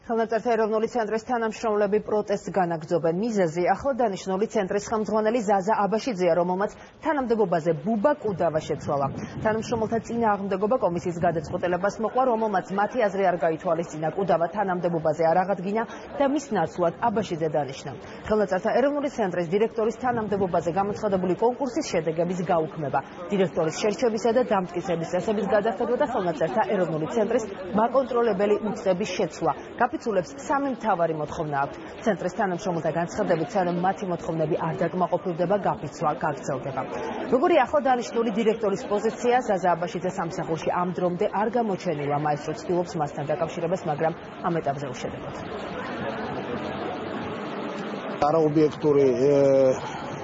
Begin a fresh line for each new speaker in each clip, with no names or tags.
ხელნაწერთა ეროვნული ცენტრის თანამშრომლები პროტესტს განაგრძობენ. მიზეზი ახლადანიშნული ცენტრის ხელმძღვანელი ზაზა აბაშიძეა, რომელმაც თანამდებობაზე ბუბა კუდავა შეცვალა. თანამშრომელთა წინააღმდეგობა კომისიის გადაწყვეტილებას მოყვა, რომელმაც მათი აზრი არ გაითვალისწინა. კუდავა თანამდებობაზე არ აღადგინა და მის ნაცვლად აბაშიძე დანიშნა. ხელნაწერთა ეროვნული ცენტრის დირექტორის თანამდებობაზე გამოცხადებული კონკურსის შედეგების გაუქმება, დირექტორის შერჩევისა და დამტკიცების წესების გადახედვა და ხელნაწერთა ეროვნული ცენტრის მაკონტროლებელი უწყების შეცვლა. გაფიცულებს სამი მთავარი მოთხოვნა აქვთ. ცენტრის თანამშრომელთა განცხადებით, სანამ მათი მოთხოვნები არ დაკმაყოფილდება, გაფიცვა გაგრძელდება. როგორი ახლადანიშნული დირექტორის პოზიცია ზაზა აბაშიძეს სამსახურში ამ დრომდე არ გამოჩენილა, მაესტრო ცდილობს მასთან დაკავშირებას, მაგრამ ამ ეტაპზე უშედეგოდ.
არაობიექტური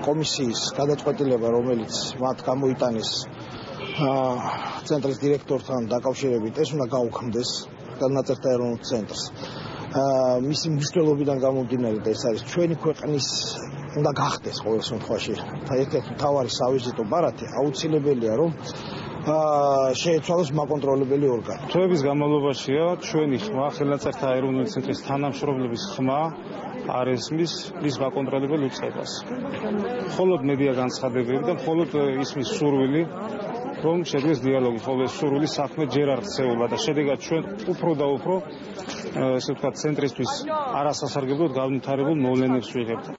კომისიის გადაწყვეტილება, რომელიც მათ გამოიტანეს ცენტრის დირექტორთან დაკავშირებით, ეს უნდა გაუქმდეს ხელნაწერთა ეროვნულ ცენტრს. მისი მნიშვნელობიდან გამომდინარე და ეს არის ჩვენი ქვეყნის უნდა გახდეს ყოველ შემთხვევაში ერთ-ერთი მთავარი სავიზიტო ბარათი, აუცილებელია რომ შეეცვალოს მაკონტროლებელი ორგანო.
თვეების განმავლობაშია ჩვენი ხმა, ხელნაწერთა ეროვნული ცენტრის თანამშრომლების ხმა არ ესმის მის მაკონტროლებელ უწყებას. მხოლოდ მედია განცხადებები და მხოლოდ ისმის სურვილი რომ შედგეს დიალოგი, ხოლო ეს სურვილი საქმე ჯერ არ ქცეულა და შედეგად ჩვენ უფრო და უფრო ესე ვთქვათ ცენტრისთვის არასასარგებლოდ განვითარებულ მოვლენებს ვიღებთ.